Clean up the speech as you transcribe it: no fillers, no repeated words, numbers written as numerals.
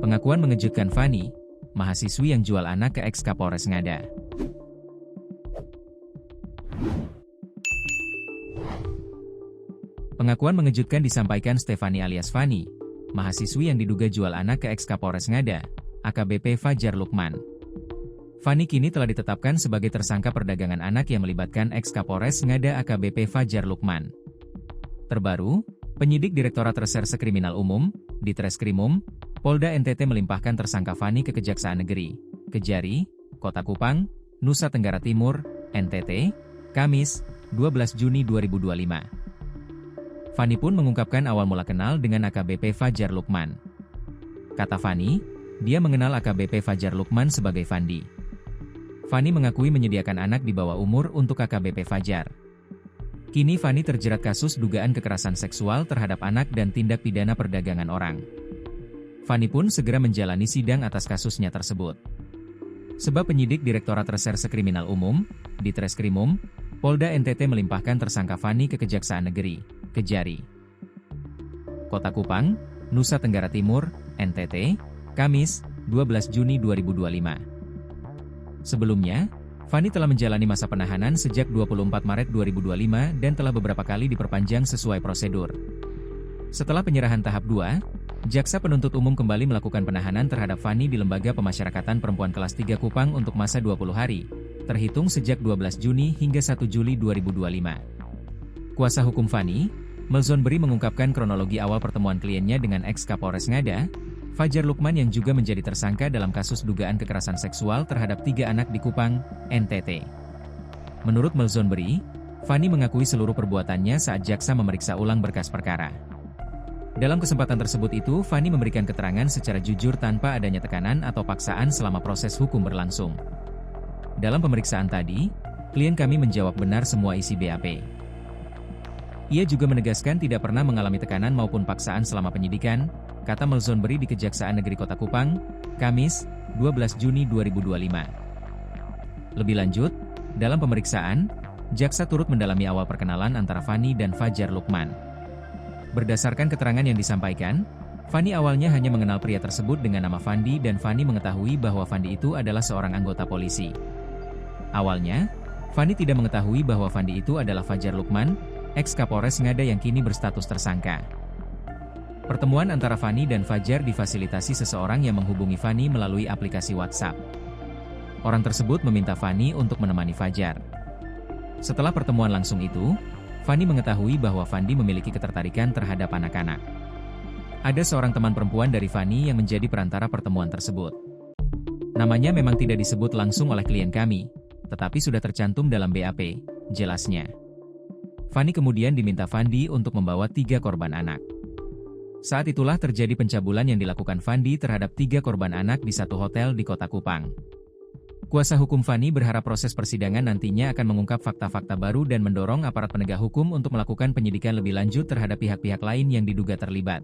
Pengakuan mengejutkan Fani, mahasiswi yang jual anak ke ex-Kapolres Ngada. Pengakuan mengejutkan disampaikan Stefani alias Fani, mahasiswi yang diduga jual anak ke ex-Kapolres Ngada, AKBP Fajar Lukman. Fani kini telah ditetapkan sebagai tersangka perdagangan anak yang melibatkan ex-Kapolres Ngada AKBP Fajar Lukman. Terbaru, penyidik Direktorat Reserse Kriminal Umum, Ditreskrimum, Polda NTT melimpahkan tersangka Fani ke Kejaksaan Negeri, Kejari, Kota Kupang, Nusa Tenggara Timur, NTT, Kamis, 12 Juni 2025. Fani pun mengungkapkan awal mula kenal dengan AKBP Fajar Lukman. Kata Fani, dia mengenal AKBP Fajar Lukman sebagai Fandi. Fani mengakui menyediakan anak di bawah umur untuk AKBP Fajar. Kini Fani terjerat kasus dugaan kekerasan seksual terhadap anak dan tindak pidana perdagangan orang. Fani pun segera menjalani sidang atas kasusnya tersebut. Sebab penyidik Direktorat Reserse Kriminal Umum, Ditreskrimum, Polda NTT melimpahkan tersangka Fani ke Kejaksaan Negeri, Kejari, Kota Kupang, Nusa Tenggara Timur, NTT, Kamis, 12 Juni 2025. Sebelumnya, Fani telah menjalani masa penahanan sejak 24 Maret 2025 dan telah beberapa kali diperpanjang sesuai prosedur. Setelah penyerahan tahap 2, Jaksa Penuntut Umum kembali melakukan penahanan terhadap Fani di Lembaga Pemasyarakatan Perempuan Kelas 3 Kupang untuk masa 20 hari, terhitung sejak 12 Juni hingga 1 Juli 2025. Kuasa hukum Fani, Melzon Beri mengungkapkan kronologi awal pertemuan kliennya dengan ex-Kapolres Ngada, Fajar Lukman yang juga menjadi tersangka dalam kasus dugaan kekerasan seksual terhadap 3 anak di Kupang, NTT. Menurut Melzon Beri, Fani mengakui seluruh perbuatannya saat jaksa memeriksa ulang berkas perkara. Dalam kesempatan tersebut itu, Fani memberikan keterangan secara jujur tanpa adanya tekanan atau paksaan selama proses hukum berlangsung. Dalam pemeriksaan tadi, klien kami menjawab benar semua isi BAP. Ia juga menegaskan tidak pernah mengalami tekanan maupun paksaan selama penyidikan, kata Melzon Beri di Kejaksaan Negeri Kota Kupang, Kamis, 12 Juni 2025. Lebih lanjut, dalam pemeriksaan, jaksa turut mendalami awal perkenalan antara Fani dan Fajar Lukman. Berdasarkan keterangan yang disampaikan, Fani awalnya hanya mengenal pria tersebut dengan nama Fandi dan Fani mengetahui bahwa Fandi itu adalah seorang anggota polisi. Awalnya, Fani tidak mengetahui bahwa Fandi itu adalah Fajar Lukman, ex-Kapolres Ngada yang kini berstatus tersangka. Pertemuan antara Fani dan Fajar difasilitasi seseorang yang menghubungi Fani melalui aplikasi WhatsApp. Orang tersebut meminta Fani untuk menemani Fajar. Setelah pertemuan langsung itu, Fani mengetahui bahwa Fandi memiliki ketertarikan terhadap anak-anak. Ada seorang teman perempuan dari Fani yang menjadi perantara pertemuan tersebut. Namanya memang tidak disebut langsung oleh klien kami, tetapi sudah tercantum dalam BAP, jelasnya. Fani kemudian diminta Fandi untuk membawa 3 korban anak. Saat itulah terjadi pencabulan yang dilakukan Fandi terhadap 3 korban anak di satu hotel di Kota Kupang. Kuasa hukum Fani berharap proses persidangan nantinya akan mengungkap fakta-fakta baru dan mendorong aparat penegak hukum untuk melakukan penyidikan lebih lanjut terhadap pihak-pihak lain yang diduga terlibat.